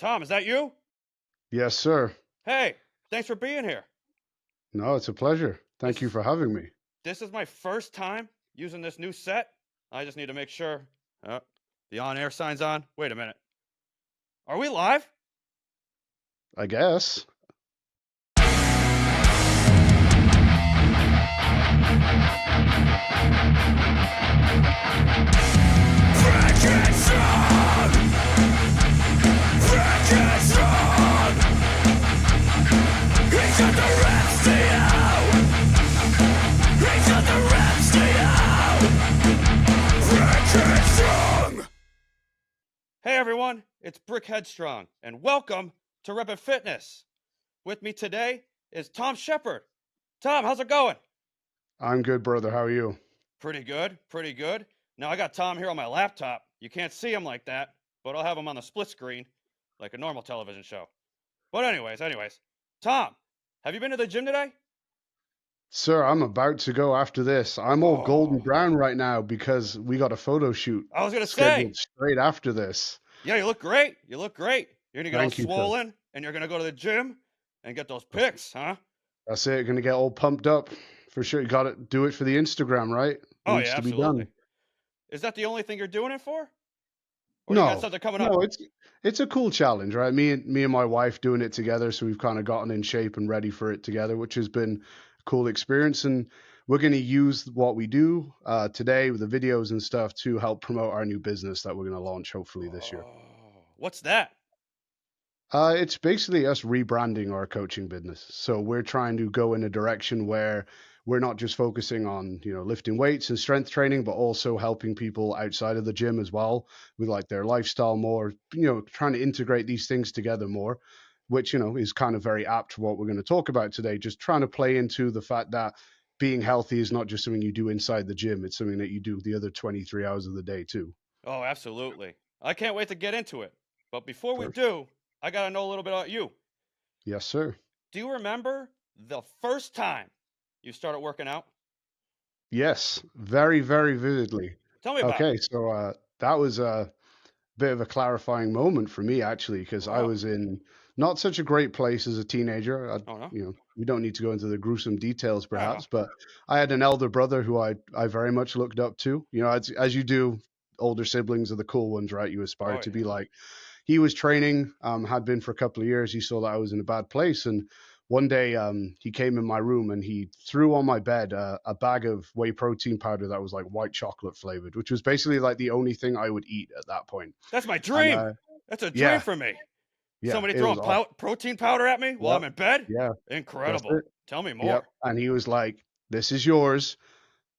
Tom, is that you? Yes, sir. Hey, thanks for being here. No, it's a pleasure. Thank you This for having me. this is my first time using this new set. I just need to make sure the on-air sign's on. Wait a minute. Are we live? I guess. Brick Headstrong! Brick Headstrong! He's got the reps to you! He's got the reps to you! Brick Headstrong! Hey everyone, it's Brick Headstrong, and welcome to Reppin Fitness. With me today is Tom Sheppard. Tom, how's it going? I'm good, brother. How are you? Pretty good, pretty good. Now I got Tom here on my laptop. You can't see him like that, but I'll have him on the split screen like a normal television show. But anyways, Tom, have you been to the gym today? Sir, I'm about to go after this. I'm all golden Oh, brown right now because we got a photo shoot I was gonna say, scheduled straight after this. yeah, you look great. You look great. You're gonna get all Thank you, sir. swollen, and you're gonna go to the gym and get those pics, huh? That's it. Gonna get all pumped up for sure. You got to do it for the Instagram, right? Oh yeah, Needs to be absolutely. done. Is that the only thing you're doing it for, or you got No, something coming up? no, it's a cool challenge, right? Me and my wife doing it together, so we've kind of gotten in shape and ready for it together, which has been a cool experience. And we're going to use what we do today with the videos and stuff to help promote our new business that we're going to launch hopefully this year. Oh, what's that? It's basically us rebranding our coaching business. So we're trying to go in a direction where we're not just focusing on, lifting weights and strength training, but also helping people outside of the gym as well with like their lifestyle more, trying to integrate these things together more, which, is kind of very apt to what we're going to talk about today. Just trying to play into the fact that being healthy is not just something you do inside the gym. It's something that you do the other 23 hours of the day too. Oh, absolutely. I can't wait to get into it. But before we Perfect. do, I gotta know a little bit about you. Yes, sir. Do you remember the first time you started working out? Yes, very, very vividly. Tell me about it. Okay, so that was a bit of a clarifying moment for me actually, because I Oh, was in not such a great place as a teenager. oh no? We don't need to go into the gruesome details No, no. perhaps, but I had an elder brother who I very much looked up to. As you do, older siblings are the cool ones, right? You aspire Oh to yeah. be like. He was training, had been for a couple of years. He saw that I was in a bad place, and one day he came in my room and he threw on my bed a bag of whey protein powder that was like white chocolate flavored, which was basically like the only thing I would eat at that point. That's my And dream. That's a dream yeah, for me. yeah, Somebody it was throwing awesome. protein powder at me while Yep, I'm in bed? yeah, that's Incredible. it. Tell me Yep. more. And he was like, "This is yours,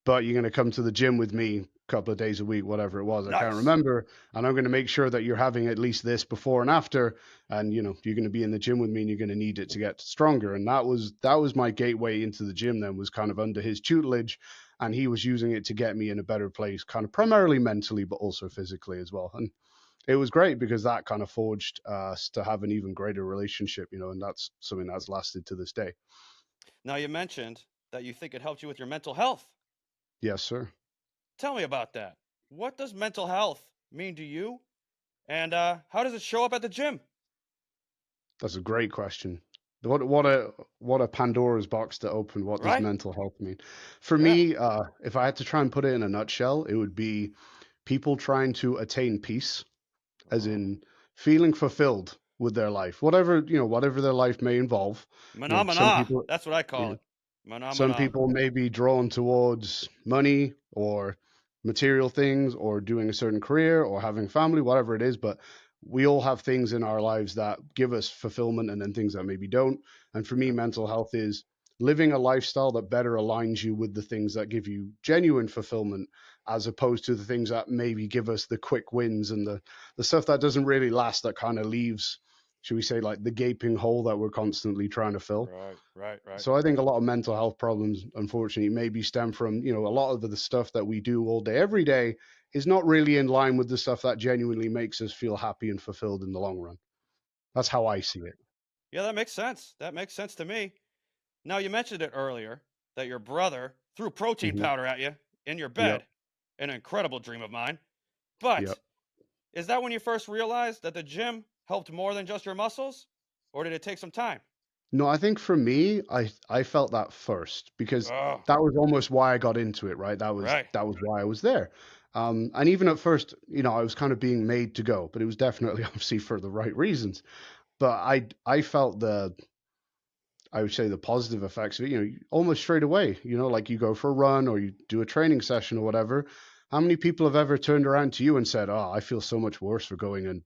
but you're going to come to the gym with me a couple of days a week, whatever it was. I can't Nice. remember. And I'm going to make sure that you're having at least this before and after. And, you're going to be in the gym with me and you're going to need it to get stronger." And that was my gateway into the gym then, was kind of under his tutelage. And he was using it to get me in a better place, kind of primarily mentally, but also physically as well. And it was great because that kind of forged us to have an even greater relationship, and that's something that's lasted to this day. Now you mentioned that you think it helped you with your mental health. Yes, sir. Tell me about that. What does mental health mean to you? And how does it show up at the gym? That's a great question. What a Pandora's box to open. What does Right? mental health mean? For Yeah. me, if I had to try and put it in a nutshell, it would be people trying to attain peace, as Oh. in feeling fulfilled with their life, whatever their life may involve. Some Phenomena. people, That's what I you call know, it. some Phenomena. people may be drawn towards money or material things or doing a certain career or having family, whatever it is. But we all have things in our lives that give us fulfillment and then things that maybe don't. And for me, Yep. mental health is living a lifestyle that better aligns you with the things that give you genuine fulfillment, as opposed to the things that maybe give us the quick wins and the stuff that doesn't really last, that kind of leaves, should we say, like the gaping hole that we're constantly trying to fill. Right, right, right. So I think a lot of mental health problems, unfortunately, maybe stem from, a lot of the stuff that we do all day, every day is not really in line with the stuff that genuinely makes us feel happy and fulfilled in the long run. That's how I see it. Yeah, that makes sense. That makes sense to me. Now, you mentioned it earlier that your brother threw protein Hmm. powder at you in your Yep. bed. An incredible dream of mine. Yep. But is that when you first realized that the gym helped more than just your muscles? Or did it take some time? No, I think for me, I felt that first because Oh, that was almost why I got into it, right? right. That was why I was there. And even at first, I was kind of being made to go, but it was definitely obviously for the right reasons. But I felt I would say the positive effects of it, almost straight away, like you go for a run or you do a training session or whatever. How many people have ever turned around to you and said, "Oh, I feel so much worse for going and,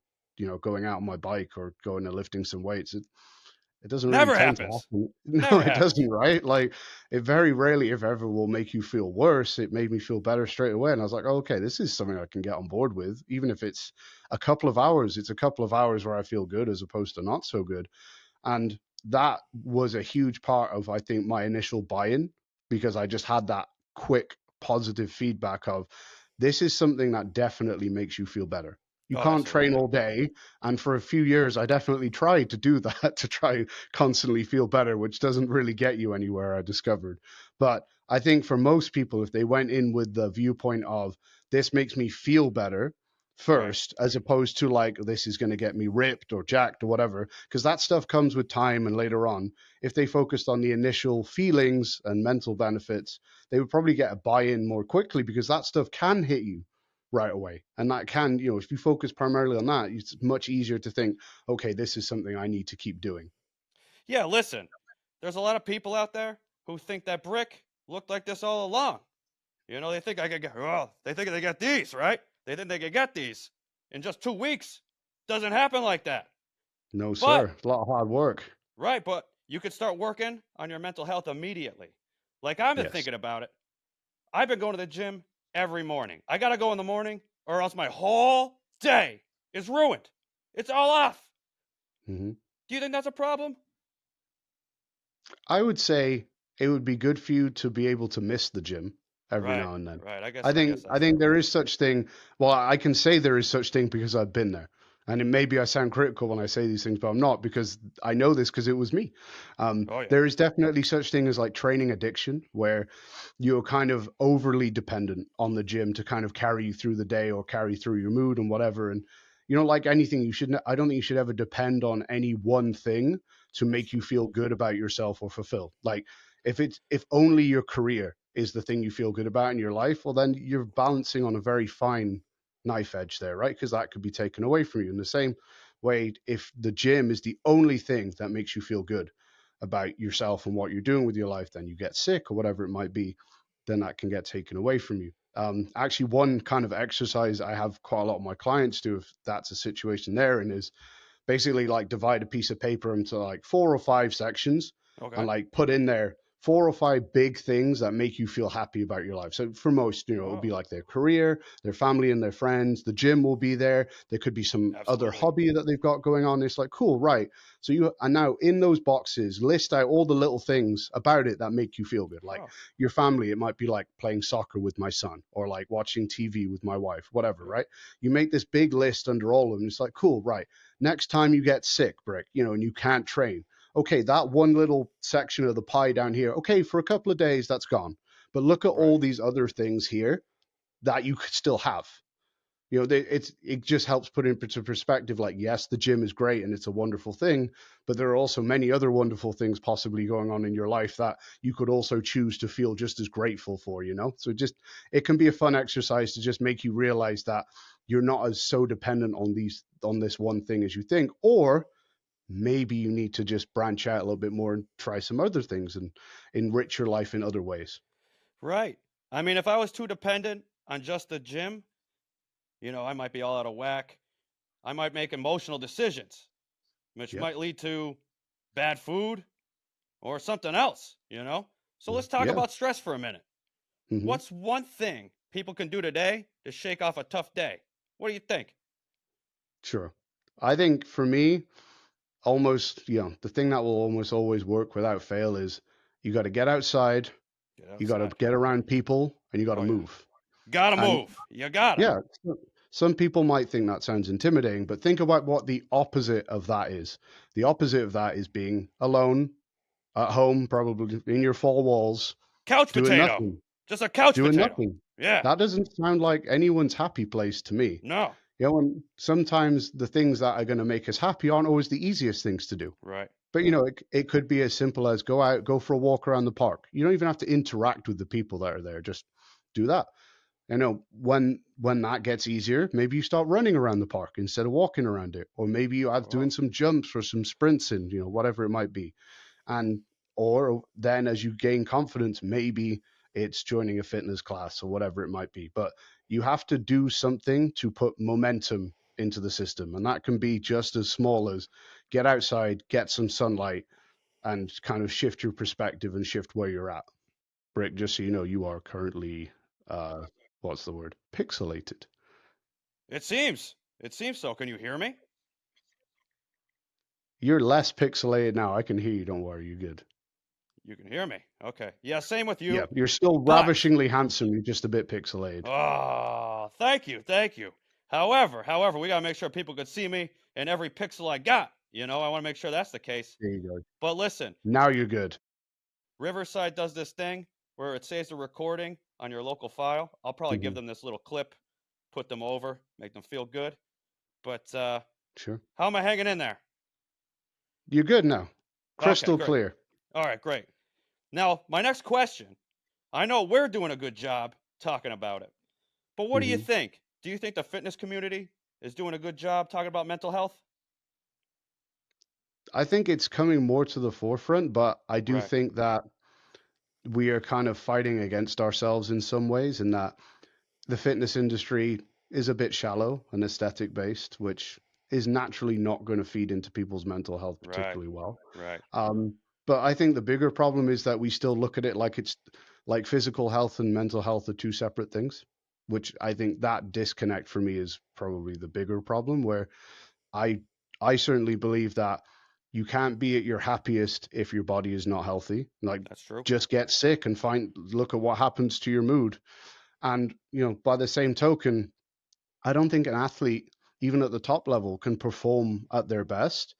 going out on my bike or going and lifting some weights." It doesn't really Never tend to happens. happen. No, Never it happens. doesn't, right? Like it very rarely, if ever, will make you feel worse. It made me feel better straight away. And I was like, oh, okay, this is something I can get on board with. Even if it's a couple of hours, it's a couple of hours where I feel good as opposed to not so good. And that was a huge part of, I think, my initial buy-in because I just had that quick positive feedback of this is something that definitely makes you feel better. You Oh, can't train absolutely. all day. And for a few years, I definitely tried to do that to try constantly feel better, which doesn't really get you anywhere, I discovered. But I think for most people, if they went in with the viewpoint of this makes me feel better, Right. first, as opposed to like this is going to get me ripped or jacked or whatever, because that stuff comes with time and later on. If they focused on the initial feelings and mental benefits, they would probably get a buy-in more quickly because that stuff can hit you right away. And that can, if you focus primarily on that, it's much easier to think, okay, this is something I need to keep doing. Yeah, listen, there's a lot of people out there who think that Brick looked like this all along. They think I could get, well, they think they got these, right? They think they could get these in just 2 weeks. Doesn't happen like that. No, But, sir. It's a lot of hard work. right, but you could start working on your mental health immediately. Like I've been Yes. thinking about it. I've been going to the gym every morning. I got to go in the morning or else my whole day is ruined. It's all off. Hmm. Do you think that's a problem? I would say it would be good for you to be able to miss the gym every Right, now and then. right. I I guess think I that's think true. there is such thing. Well, I can say there is such thing because I've been there. And it, maybe I sound critical when I say these things, but I'm not because I know this because it was me. Oh yeah. There is definitely such thing as like training addiction, where you're kind of overly dependent on the gym to kind of carry you through the day or carry through your mood and whatever. And like anything, you should. I don't think you should ever depend on any one thing to That's make you true. feel good about yourself or fulfilled. Like if only your career is the thing you feel good about in your life, well then you're balancing on a very fine knife edge there, right? Because that could be taken away from you. In the same way, if the gym is the only thing that makes you feel good about yourself and what you're doing with your life, then you get sick or whatever it might be, then that can get taken away from you. Actually, one kind of exercise I have quite a lot of my clients do, if that's a situation they're in, is basically like divide a piece of paper into like 4 or 5 sections and Okay. like put in there 4 or 5 big things that make you feel happy about your life. So for most, it'll Oh, be like their career, their family and their friends. The gym will be there. There could be some other absolutely. hobby that they've got going on. It's like, cool, right. So you and now in those boxes, list out all the little things about it that make you feel good. Like Oh, your family, it might be like playing soccer with my son or like watching TV with my wife, whatever, yep. right? You make this big list under all of them. It's like, cool, right. Next time you get sick, Brick, and you can't train, okay, that one little section of the pie down here, okay, for a couple of days, that's gone. But look at Right. all these other things here that you could still have. It just helps put into perspective. Like, yes, the gym is great and it's a wonderful thing, but there are also many other wonderful things possibly going on in your life that you could also choose to feel just as grateful for. So just it can be a fun exercise to just make you realize that you're not as so dependent on this one thing as you think, or maybe you need to just branch out a little bit more and try some other things and enrich your life in other ways. Right. I mean, if I was too dependent on just the gym, I might be all out of whack. I might make emotional decisions, which Yep. might lead to bad food or something else. So let's talk Yeah. about stress for a minute. Hmm. What's one thing people can do today to shake off a tough day? What do you think? Sure. I think for me, almost, the thing that will almost always work without fail is you got to get outside, Get you got to outside. get around people, and you got to Oh, yeah. move. Gotta And move. You gotta. yeah, some people might think that sounds intimidating, but think about what the opposite of that is. The opposite of that is being alone at home, probably in your four walls, Couch doing potato. nothing, Just a couch doing potato. nothing. Yeah. That doesn't sound like anyone's happy place to me. No. And sometimes the things that are going to make us happy aren't always the easiest things to do. Right. But it could be as simple as go for a walk around the park. You don't even have to interact with the people that are there. Just do that. When that gets easier, maybe you start running around the park instead of walking around it, or maybe you add doing some jumps or some sprints in, whatever it might be. And or then as you gain confidence, maybe it's joining a fitness class or whatever it might be. But you have to do something to put momentum into the system, and that can be just as small as get outside, get some sunlight, and kind of shift your perspective and shift where you're at. Brick, just so you know, you are currently what's the word? Pixelated. It seems so. Can you hear me? You're less pixelated now. I can hear you. Don't worry. You're good. You can hear me. Okay. Yeah, same with you. Yeah, you're still ravishingly handsome. You're just a bit pixelated. Oh, thank you. However, we got to make sure people could see me and every pixel I got. I want to make sure that's the case. There you go. But listen. Now you're good. Riverside does this thing where it saves the recording on your local file. I'll probably give them this little clip, put them over, make them feel good. But sure. How am I hanging in there? You're good now. Crystal clear. All right, great. Now, my next question, I know we're doing a good job talking about it, but what do you think? Do you think the fitness community is doing a good job talking about mental health? I think it's coming more to the forefront, but I do think that we are kind of fighting against ourselves in some ways, in that the fitness industry is a bit shallow and aesthetic based, which is naturally not going to feed into people's mental health particularly well. Right. But I think the bigger problem is that we still look at it like it's like physical health and mental health are two separate things, which I think that disconnect for me is probably the bigger problem, where I certainly believe that you can't be at your happiest if your body is not healthy. Like, that's true. Just get sick and look at what happens to your mood. And, by the same token, I don't think an athlete, even at the top level, can perform at their best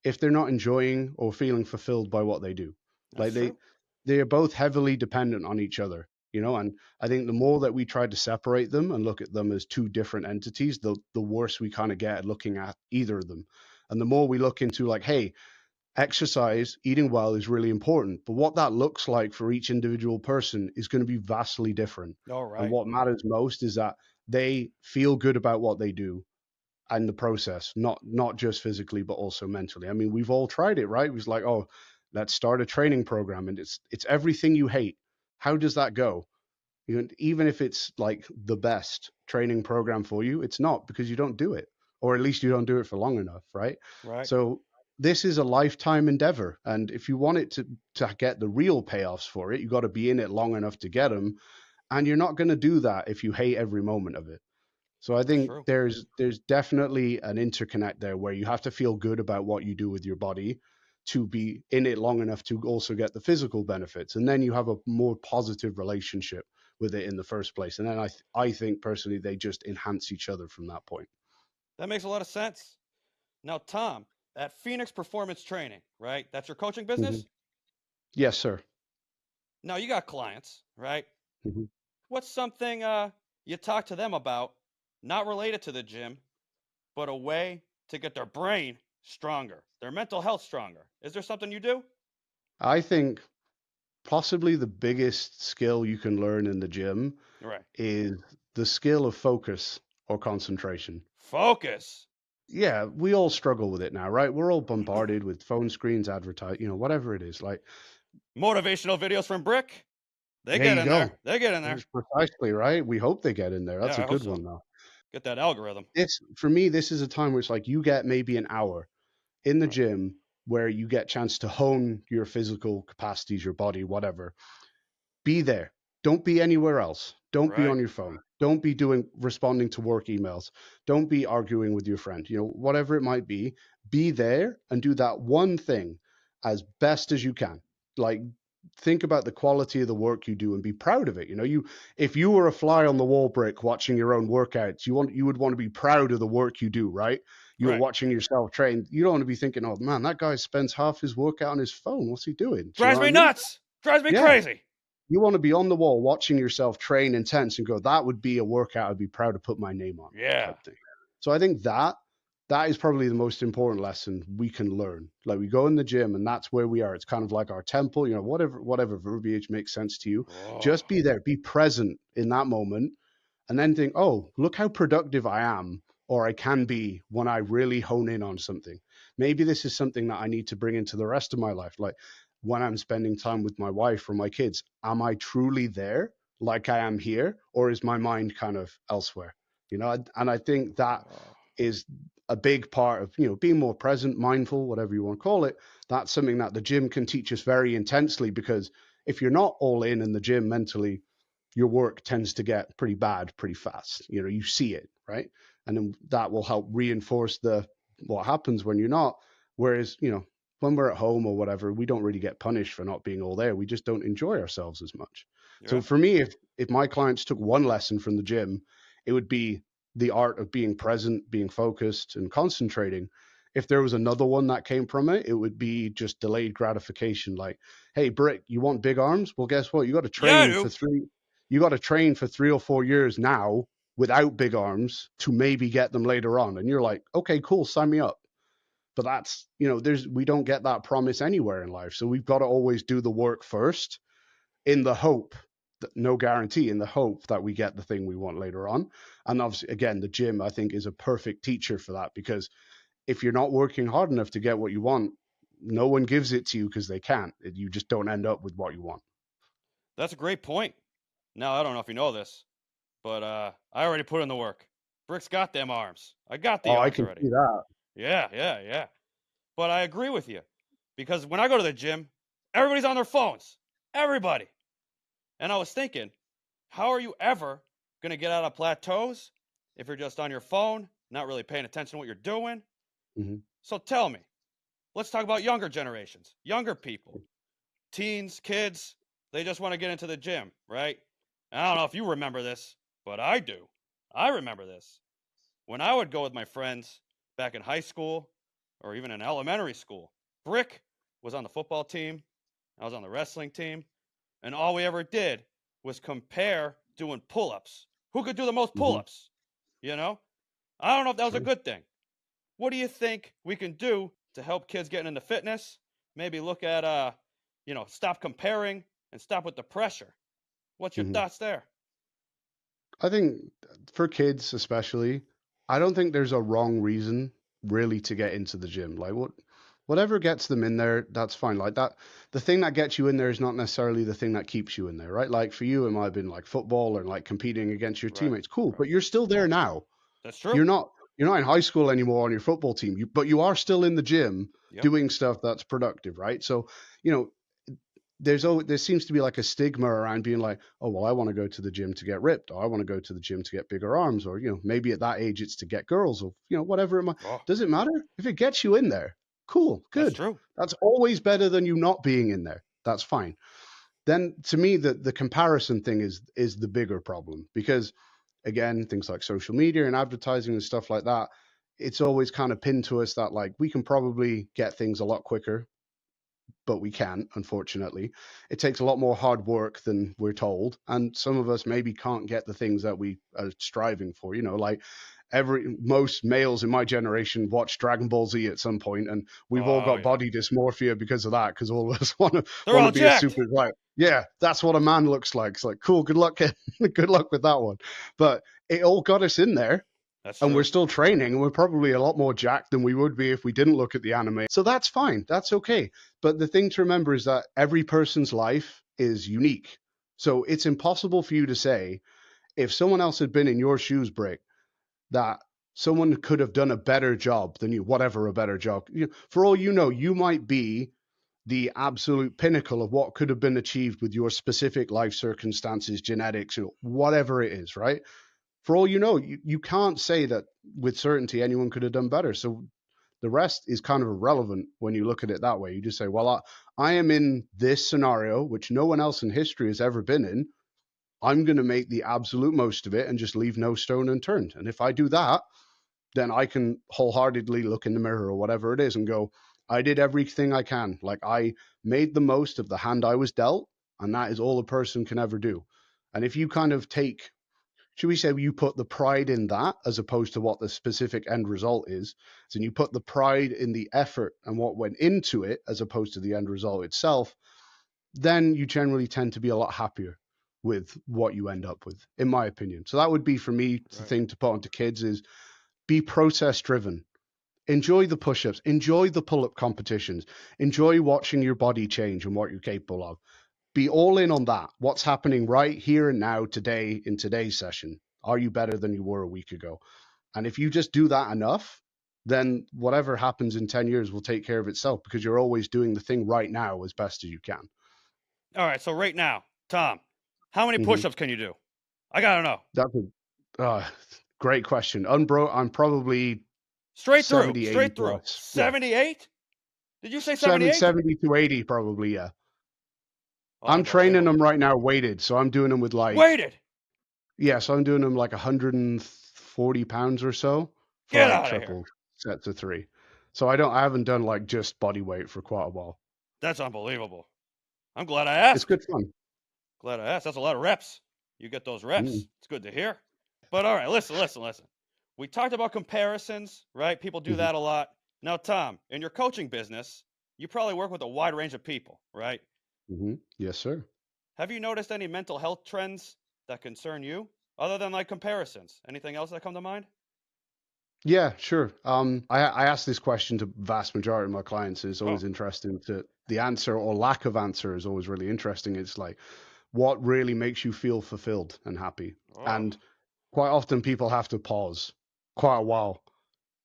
if they're not enjoying or feeling fulfilled by what they do. That's true. They are both heavily dependent on each other, and I think the more that we try to separate them and look at them as two different entities, the worse we kind of get at looking at either of them. And the more we look into like, hey, exercise, eating well is really important, but what that looks like for each individual person is going to be vastly different. All right. And what matters most is that they feel good about what they do and the process, not just physically, but also mentally. I mean, we've all tried it, right? It was like, oh, let's start a training program, and it's everything you hate. How does that go? Even if it's like the best training program for you, it's not, because you don't do it, or at least you don't do it for long enough, right? Right. So this is a lifetime endeavor, and if you want it to get the real payoffs for it, you got to be in it long enough to get them, and you're not going to do that if you hate every moment of it. So I think there's definitely an interconnect there, where you have to feel good about what you do with your body to be in it long enough to also get the physical benefits, and then you have a more positive relationship with it in the first place. And then I think personally they just enhance each other from that point. That makes a lot of sense. Now, Tom, at Phoenix Performance Training, right? That's your coaching business? Yes, sir. Now, you got clients, right? Mm-hmm. What's something you talk to them about, not related to the gym, but a way to get their brain stronger, their mental health stronger? Is there something you do? I think possibly the biggest skill you can learn in the gym is the skill of focus or concentration. Focus? Yeah, we all struggle with it now, right? We're all bombarded with phone screens, whatever it is. Like motivational videos from Brick. They get in there. They get in there. Precisely, right? We hope they get in there. That's a good one, though. Get that algorithm. For me, this is a time where it's like you get maybe an hour in the gym where you get a chance to hone your physical capacities, your body, whatever. Be there. Don't be anywhere else. Don't be on your phone. Don't be responding to work emails. Don't be arguing with your friend. Whatever it might be there and do that one thing as best as you can. Like, think about the quality of the work you do and be proud of it. If you were a fly on the wall, Brick, watching your own workouts, you would want to be proud of the work you do, right? You're watching yourself train. You don't want to be thinking, oh man, that guy spends half his workout on his phone. What's he doing? Drives me nuts. Drives me crazy. You want to be on the wall watching yourself train intense and go, that would be a workout I'd be proud to put my name on. Yeah. So I think that is probably the most important lesson we can learn. Like, we go in the gym and that's where we are. It's kind of like our temple, whatever verbiage makes sense to you. Oh, Just be there, be present in that moment, and then think, oh, look how productive I am or I can be when I really hone in on something. Maybe this is something that I need to bring into the rest of my life. Like, when I'm spending time with my wife or my kids, am I truly there like I am here? Or is my mind kind of elsewhere? And I think that oh, is a big part of, being more present, mindful, whatever you want to call it. That's something that the gym can teach us very intensely, because if you're not all in the gym mentally, your work tends to get pretty bad pretty fast. You see it, right? And then that will help reinforce what happens when you're not. Whereas, when we're at home or whatever, we don't really get punished for not being all there. We just don't enjoy ourselves as much. So yeah. for me, if my clients took one lesson from the gym, it would be the art of being present, being focused, and concentrating. If there was another one that came from it, it would be just delayed gratification. Like, hey, Brick, you want big arms? Well, guess what? Yeah, I do. You got to train for 3 or 4 years now without big arms to maybe get them later on. And you're like, okay, cool, sign me up. But that's, we don't get that promise anywhere in life. So we've got to always do the work first, in the hope that, no guarantee, in the hope that we get the thing we want later on. And obviously, again, the gym, I think, is a perfect teacher for that, because if you're not working hard enough to get what you want, no one gives it to you because they can't. You just don't end up with what you want. That's a great point. Now, I don't know if you know this, but I already put in the work. Brick's got them arms. I got the Oh, I arms can already. see that. Yeah. But I agree with you, because when I go to the gym, everybody's on their phones. Everybody. And I was thinking, how are you ever going to get out of plateaus if you're just on your phone, not really paying attention to what you're doing? Mhm. So tell me, let's talk about younger generations, younger people, teens, kids. They just want to get into the gym, right? And I don't know if you remember this, but I do. I remember this. When I would go with my friends back in high school or even in elementary school, Brick was on the football team, I was on the wrestling team, and all we ever did was compare doing pull-ups. Who could do the most Mhm. pull-ups? I don't know if that was a True. good thing. What do you think we can do to help kids getting into fitness? Maybe look at stop comparing and stop with the pressure. What's your Mhm. thoughts there? I think for kids especially, I don't think there's a wrong reason really to get into the gym. Like, whatever gets them in there, that's fine. Like that, the thing that gets you in there is not necessarily the thing that keeps you in there, right? Like for you, it might have been like football or like competing against your Right. teammates. Cool, Right. but you're still there now. That's true. You're not in high school anymore on your football team, but you are still in the gym Yep. doing stuff that's productive, right? So, there seems to be like a stigma around being like, oh, well, I want to go to the gym to get ripped, or I want to go to the gym to get bigger arms, or maybe at that age it's to get girls, or whatever it might. Oh, Does it matter if it gets you in there? Cool, that's good. true. That's always better than you not being in there. That's fine. Then to me, the comparison thing is the bigger problem, because again, things like social media and advertising and stuff like that, it's always kind of pinned to us that like we can probably get things a lot quicker, but we can't, unfortunately. It takes a lot more hard work than we're told. And some of us maybe can't get the things that we are striving for. Like most males in my generation watched Dragon Ball Z at some point, and we've all Oh got yeah. body dysmorphia because of that, because all of us want They're all to be a jacked. super, like, yeah, that's what a man looks like. It's like, cool, good luck, good luck with that one. But it all got us in there. That's And true. we're still training, and we're probably a lot more jacked than we would be if we didn't look at the anime. So that's fine. That's okay. But the thing to remember is that every person's life is unique. So it's impossible for you to say, if someone else had been in your shoes, Brick, that someone could have done a better job than you, whatever a better job. For all you know, you might be the absolute pinnacle of what could have been achieved with your specific life circumstances, genetics, whatever it is, right? For all you know, you can't say that with certainty anyone could have done better. So the rest is kind of irrelevant when you look at it that way. You just say, well, I am in this scenario, which no one else in history has ever been in. I'm going to make the absolute most of it and just leave no stone unturned. And if I do that, then I can wholeheartedly look in the mirror or whatever it is and go, I did everything I can. Like, I made the most of the hand I was dealt, and that is all a person can ever do. And if you kind of take should we say you put the pride in that as opposed to what the specific end result is. So you put the pride in the effort and what went into it as opposed to the end result itself, then you generally tend to be a lot happier with what you end up with, in my opinion. So that would be for me the Right. thing to put onto kids is be process driven. Enjoy the push-ups, enjoy the pull-up competitions, enjoy watching your body change and what you're capable of. Be all in on that. What's happening right here and now today in today's session? Are you better than you were a week ago? And if you just do that enough, then whatever happens in 10 years will take care of itself because you're always doing the thing right now as best as you can. All right. So right now, Tom, how many Mhm. push-ups can you do? I gotta know. That's a great question. I'm probably Straight 70, through. 80 Straight through. plus. 78? Did you say 70, 78? 70 to 80 probably, yeah. I'm training them Unbelievable. right now weighted, so I'm doing them with like, Weighted. yeah, so I'm doing them like 140 pounds or so for Get like out of here. triple sets of 3. So I haven't done like just body weight for quite a while. That's unbelievable. I'm glad I It's asked. good fun. Glad I asked. That's a lot of reps. You get those reps. Mm. It's good to hear. But all right, listen. We talked about comparisons, right? People do Mhm. that a lot. Now, Tom, in your coaching business, you probably work with a wide range of people, right? Yes, sir. Have you noticed any mental health trends that concern you other than like comparisons? Anything else that come to mind? Yeah, sure. I ask this question to vast majority of my clients. It's Oh, always interesting to the answer or lack of answer is always really interesting. It's like, what really makes you feel fulfilled and happy? oh, And quite often people have to pause quite a while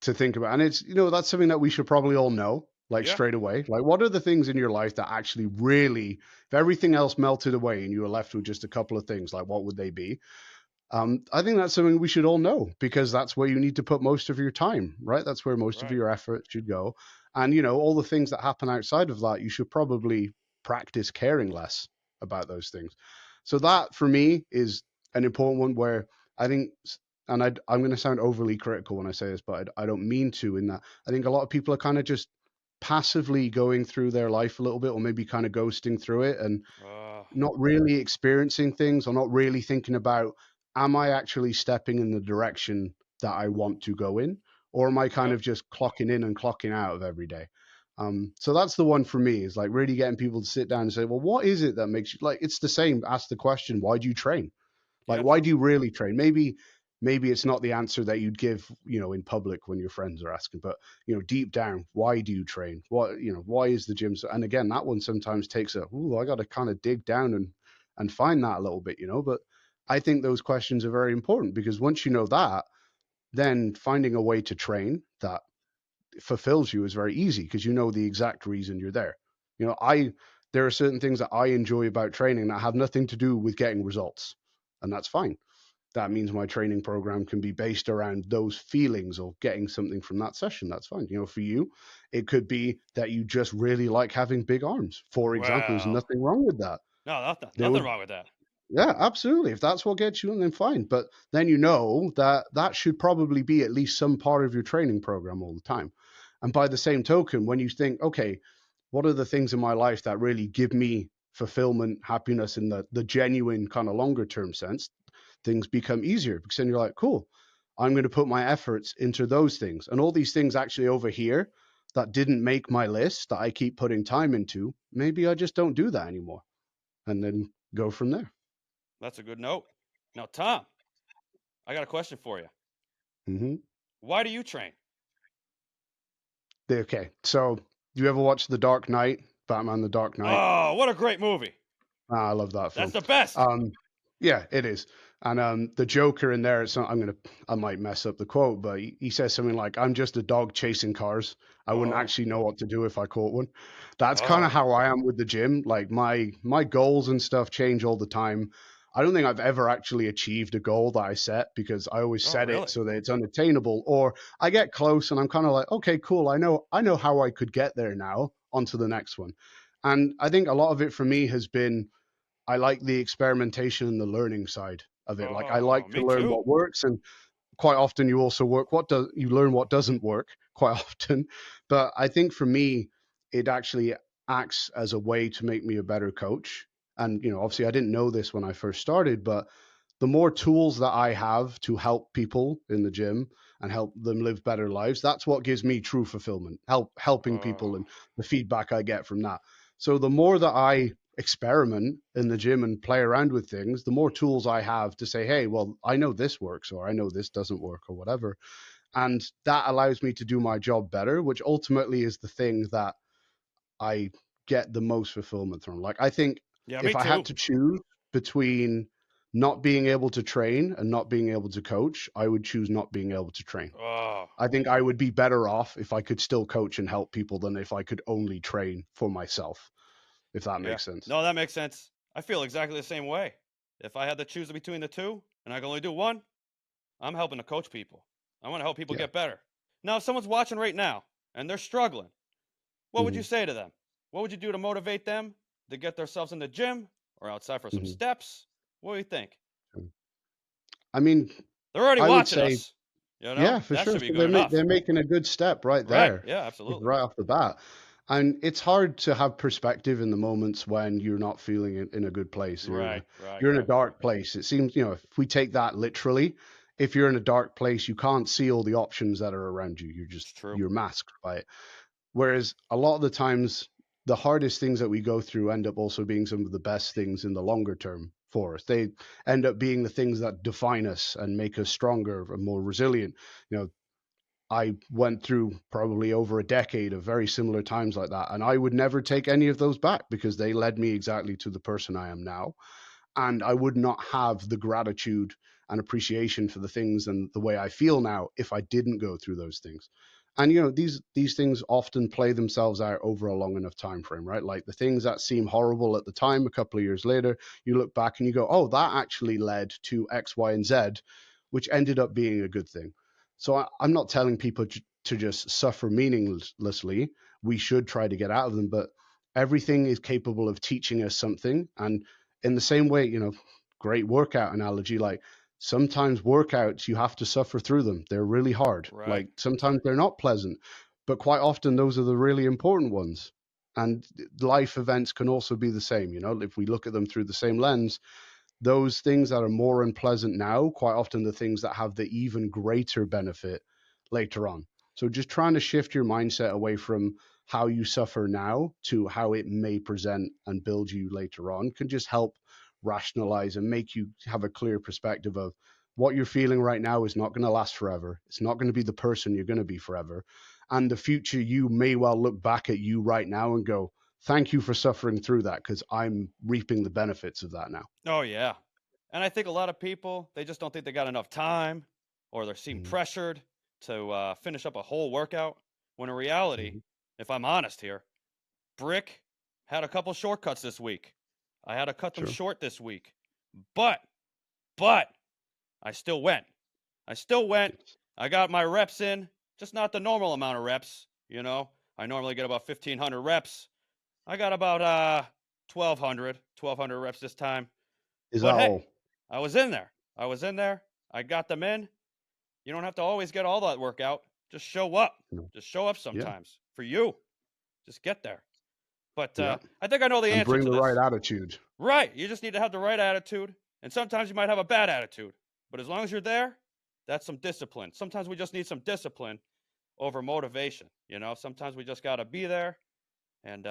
to think about. And it's, that's something that we should probably all know, like yeah, straight away. Like, what are the things in your life that actually really, if everything else melted away and you were left with just a couple of things, like what would they be? I think that's something we should all know because that's where you need to put most of your time, right? That's where most of right. your effort should go. And, all the things that happen outside of that, you should probably practice caring less about those things. So that for me is an important one where I think, and I'm going to sound overly critical when I say this, but I don't mean to in that I think a lot of people are kind of just passively going through their life a little bit or maybe kind of ghosting through it and Uh, not really experiencing things or not really thinking about, am I actually stepping in the direction that I want to go in? Or am I kind yep, of just clocking in and clocking out of every day? So that's the one for me is like really getting people to sit down and say, well, what is it that makes you like, it's the same. Ask the question, why do you train? Like, yeah, why true. do you really train? Maybe it's not the answer that you'd give, in public when your friends are asking, but deep down, why do you train? Why is the gym so? And again, that one sometimes takes I got to kind of dig down and find that a little bit, But I think those questions are very important because once you know that, then finding a way to train that fulfills you is very easy because you know the exact reason you're there. There are certain things that I enjoy about training that have nothing to do with getting results, and that's fine. That means my training program can be based around those feelings or getting something from that session. That's fine. For you, it could be that you just really like having big arms. For example, there's Well, nothing wrong with that. no, There nothing would, wrong with that. yeah, absolutely. If that's what gets you in, then fine. But then you know that that should probably be at least some part of your training program all the time. And by the same token, when you think, okay, what are the things in my life that really give me fulfillment, happiness in the genuine kind of longer term sense, things become easier because then you're like, cool, I'm going to put my efforts into those things. And all these things actually over here that didn't make my list that I keep putting time into, maybe I just don't do that anymore. And then go from there. That's a good note. Now, Tom, I got a question for you. Mm-hmm. Why do you train? Okay, so do you ever watch The Dark Knight, Batman: The Dark Knight? Oh, what a great movie. I love that That's film. the best. Yeah, it is. And the Joker in there, I might mess up the quote, but he says something like, "I'm just a dog chasing cars. I wouldn't Oh, actually know what to do if I caught one." That's kind of oh, how I am with the gym. Like my goals and stuff change all the time. I don't think I've ever actually achieved a goal that I set because I always oh, set it really? so that it's unattainable, or I get close and I'm kind of like, okay, cool. I know how I could get there now. On to the next one. And I think a lot of it for me has been I like the experimentation and the learning side of it. Like I Oh, like to me learn too. what works, and quite often you also you learn what doesn't work quite often. But I think for me, it actually acts as a way to make me a better coach. And obviously I didn't know this when I first started, but the more tools that I have to help people in the gym and help them live better lives, that's what gives me true fulfillment, helping people Oh, and the feedback I get from that. So the more that I experiment in the gym and play around with things, the more tools I have to say, hey, well, I know this works, or I know this doesn't work, or whatever. And that allows me to do my job better, which ultimately is the thing that I get the most fulfillment from. Like, I think yeah, me if I had too. to choose between not being able to train and not being able to coach, I would choose not being able to train. Oh, I think I would be better off if I could still coach and help people than if I could only train for myself, if that yeah. makes sense. No, that makes sense. I feel exactly the same way. If I had to choose between the two and I can only do one, I'm helping to coach people. I want to help people Yeah. get better. Now, if someone's watching right now and they're struggling, what would you Hmm. say to them? What would you do to motivate them to get themselves in the gym or outside for some Hmm. steps? What do you think? I mean, They're already I would watching say, us. You know, yeah, for that sure. should be So good enough. they're making a good step right Right. there, Yeah, like absolutely. right off the bat. And it's hard to have perspective in the moments when you're not feeling in a good place. Right, right, You're in a right. dark place. It seems, if we take that literally, if you're in a dark place, you can't see all the options that are around you. It's true. You're masked by it. Whereas a lot of the times, the hardest things that we go through end up also being some of the best things in the longer term for us. They end up being the things that define us and make us stronger and more resilient. You know, I went through probably over a decade of very similar times like that, and I would never take any of those back because they led me exactly to the person I am now. And I would not have the gratitude and appreciation for the things and the way I feel now if I didn't go through those things. And these things often play themselves out over a long enough time frame, right? Like the things that seem horrible at the time, a couple of years later, you look back and you go, "Oh, that actually led to X, Y, and Z," which ended up being a good thing. So I'm not telling people to just suffer meaninglessly. We should try to get out of them, but everything is capable of teaching us something. And in the same way, great workout analogy, like sometimes workouts, you have to suffer through them. They're really hard. Right. Like sometimes they're not pleasant, but quite often those are the really important ones. And life events can also be the same. If we look at them through the same lens, those things that are more unpleasant now, quite often the things that have the even greater benefit later on. So just trying to shift your mindset away from how you suffer now to how it may present and build you later on can just help rationalize and make you have a clear perspective of what you're feeling right now is not going to last forever. It's not going to be the person you're going to be forever. And the future, you may well look back at you right now and go, thank you for suffering through that because I'm reaping the benefits of that now. Oh, yeah. And I think a lot of people, they just don't think they got enough time or they seem Mhm. pressured to finish up a whole workout. When in reality, Mhm. if I'm honest here, Brick had a couple shortcuts this week. I had to cut them Sure. short this week. But I still went. I still went. Yes. I got my reps in, just not the normal amount of reps. I normally get about 1,500 reps. I got about 1,200 reps this time. Is that But hey, all? I was in there. I got them in. You don't have to always get all that workout. Just show up. No. Just show up Yeah. sometimes for you. Just get there. But Yeah. I think I know the And answer bring to the right this. attitude. Right. You just need to have the right attitude. And sometimes you might have a bad attitude. But as long as you're there, that's some discipline. Sometimes we just need some discipline over motivation. Sometimes we just got to be there and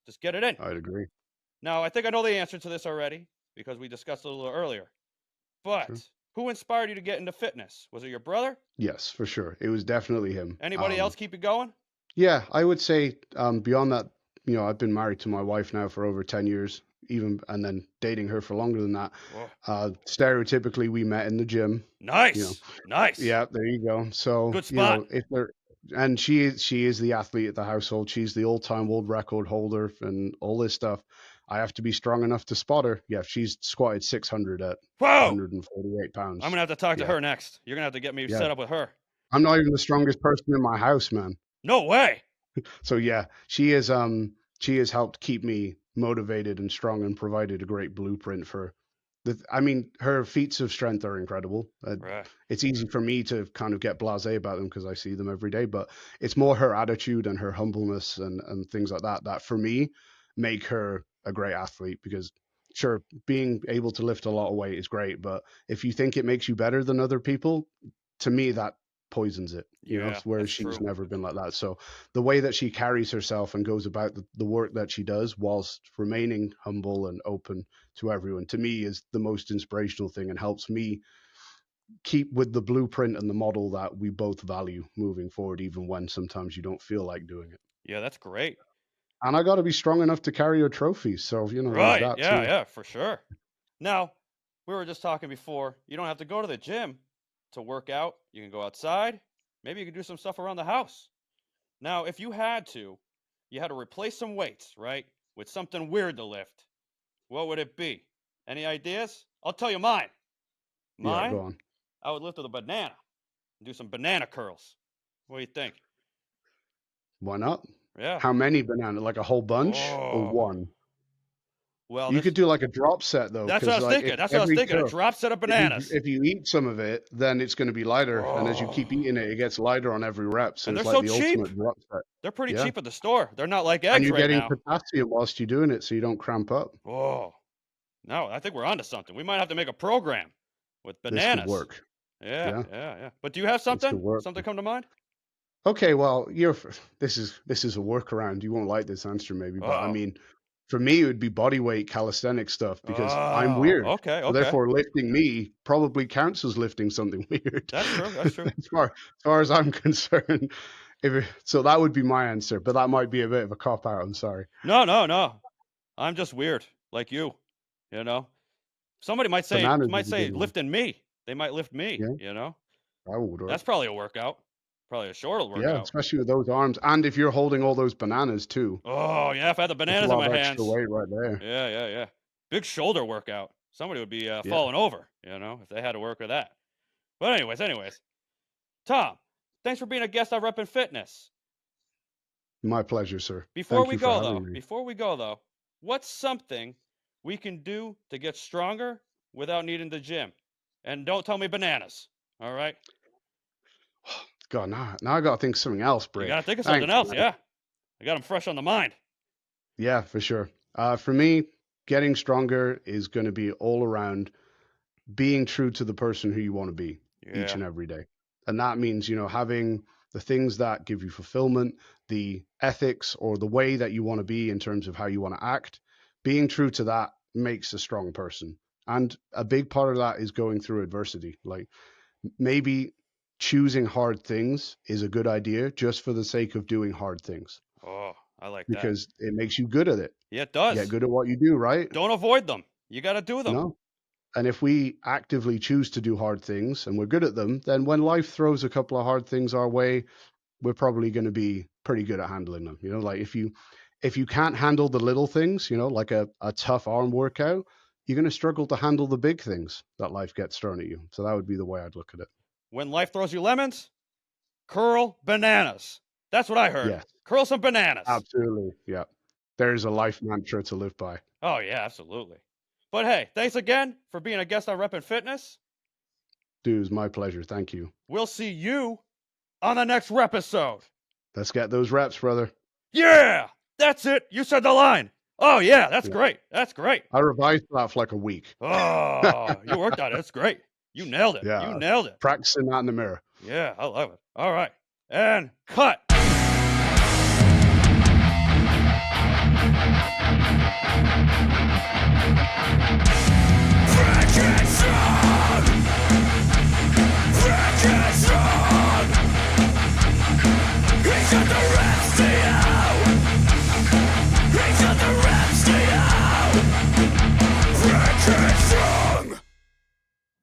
just get it in. I'd agree. Now, I think I know the answer to this already because we discussed it a little earlier. Sure. But who inspired you to get into fitness? Was it your brother? Yes, for sure. It was definitely him. Anybody else keep you going? Yeah, I would say beyond that, I've been married to my wife now for over 10 years, and then dating her for longer than that. Whoa. Stereotypically, we met in the gym. Nice. Yeah, there you go. So, Good spot. and she is the athlete at the household. She's the all-time world record holder and all this stuff. I have to be strong enough to spot her. Yeah, she's squatted 600 at Whoa. 148 pounds. I'm going to have to talk to Yeah. her next. You're going to have to get me set up with her. I'm not even the strongest person in my house, man. No way. So yeah, she has helped keep me motivated and strong and provided a great blueprint for her feats of strength are incredible. Right. It's easy for me to kind of get blasé about them because I see them every day, but it's more her attitude and her humbleness and things like that for me make her a great athlete because sure, being able to lift a lot of weight is great, but if you think it makes you better than other people, to me that poisons it, Yeah, whereas that's she's true. never been like that. So the way that she carries herself and goes about the work that she does whilst remaining humble and open to everyone, to me is the most inspirational thing and helps me keep with the blueprint and the model that we both value moving forward, even when sometimes you don't feel like doing it. Yeah, that's great. And I got to be strong enough to carry your trophies. So, there's Right. that Yeah, too. yeah, for sure. Now, we were just talking before, you don't have to go to the gym to work out. You can go outside. Maybe you can do some stuff around the house. Now, if you had to replace some weights, right, with something weird to lift, what would it be? Any ideas? I'll tell you mine. Yeah, Mine, go on. I would lift with a banana and do some banana curls. What do you think? Why not? Yeah. How many banana? Like a whole bunch or Oh, one? well, You could do like a drop set though, that's what I because was like thinking. if That's what I was every thinking. A curl, drop set of bananas. if you eat some of it, then it's going to be lighter, and as you Oh, keep eating it, it gets lighter on every rep. So and they're it's like so the cheap. ultimate drop set. They're pretty Yeah, cheap at the store. They're not like and eggs you're right getting now. potassium whilst you're doing it, so you don't cramp up. Oh, no, I think we're onto something. We might have to make a program with This could bananas. work. Yeah, Yeah, yeah, yeah. But do you have this could something? work. Something come to mind? Okay, well, this is a workaround. You won't like this answer maybe, but I Uh-oh. mean, for me, it would be body weight calisthenic stuff because I'm Oh, weird. okay, So okay. therefore, lifting me probably counts as lifting something weird. That's true. That's true. As far as I'm concerned. So that would be my answer, but that might be a bit of a cop out. I'm sorry. No, no, no. I'm just weird, like you. You know, somebody might Bananas is a say good one. lifting me. They might lift me. Yeah, You know, that would work. that's probably a workout. Probably a short Yeah, workout. especially with those arms, and if you're holding all those bananas too. Oh yeah, if I had the That's a bananas in lot my of hands. extra weight right there. Yeah, yeah, yeah. Big shoulder workout. Somebody would be Yeah. falling over, if they had to work with that. But anyways, Tom, thanks for being a guest on Reppin Fitness. My pleasure, sir. Before Thank we you for go having me. though, what's something we can do to get stronger without needing the gym? And don't tell me bananas. All right? God, now I got to think of something else, You Brick. got to think of something Thanks, else, man. yeah. I got them fresh on the mind. Yeah, for sure. For me, getting stronger is going to be all around being true to the person who you want to be each Yeah. and every day. And that means, having the things that give you fulfillment, the ethics or the way that you want to be in terms of how you want to act. Being true to that makes a strong person. And a big part of that is going through adversity. Like maybe choosing hard things is a good idea just for the sake of doing hard things. Oh, I like that. Because it makes you good at it. Yeah, it You does. get good at what you do, right? Don't avoid them. You got to do them. No. And if we actively choose to do hard things and we're good at them, then when life throws a couple of hard things our way, we're probably going to be pretty good at handling them. Like if you can't handle the little things, like a tough arm workout, you're going to struggle to handle the big things that life gets thrown at you. So that would be the way I'd look at it. When life throws you lemons, curl bananas. That's what I heard. Yes. Curl some bananas. Absolutely. Yeah. There's a life mantra to live by. Oh, yeah, absolutely. But hey, thanks again for being a guest on Reppin Fitness. Dude, it was my pleasure. Thank you. We'll see you on the next repisode. Let's get those reps, brother. Yeah, that's it. You said the line. Oh, yeah, that's great. That's great. I revised that for like a week. Oh, you worked on it. That's great. You nailed it. Yeah. You nailed it. Practicing that in the mirror. Yeah, I love it. All right. And cut.